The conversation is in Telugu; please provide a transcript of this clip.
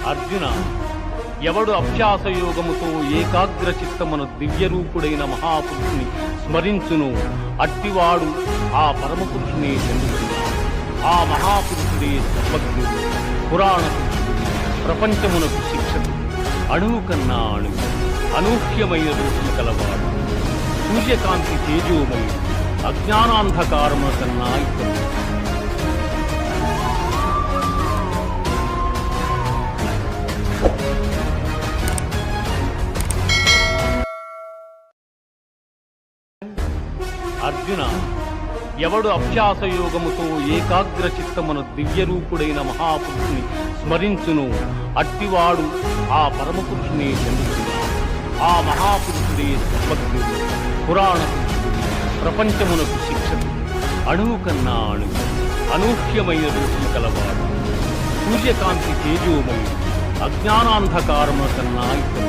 అర్జున, ఎవడు అభ్యాసయోగముతో ఏకాగ్ర చిత్తమున దివ్యరూపుడైన మహాపురుషుని స్మరించును అట్టివాడు ఆ పరమపురుషుని చెందుతున్నాడు. ఆ మహాపురుషుడే సర్వజ్ఞుడు, పురాణ ప్రపంచమునకు శిక్షకుడు, అణువు కన్నా అణువు, అనూహ్యమైన రూపం కలవాడు, సూర్యకాంతి తేజోమయుడు, అజ్ఞానాంధకారముల కన్నా ఇతడు. అర్జున, ఎవడు అభ్యాసయోగముతో ఏకాగ్ర చిత్తమున దివ్యరూపుడైన మహాపురుషుని స్మరించును అట్టివాడు ఆ పరమపురుషుని చెందుతున్నాడు. ఆ మహాపురుషుడే సర్వజ్ఞుడు, పురాణ ప్రపంచమునకు శిక్షకుడు, అణువు కన్నా అణువు, అనూహ్యమైన రూపం కలవాడు, సూర్యకాంతి తేజోమయుడు, అజ్ఞానాంధకారముల కన్నా ఇతడు.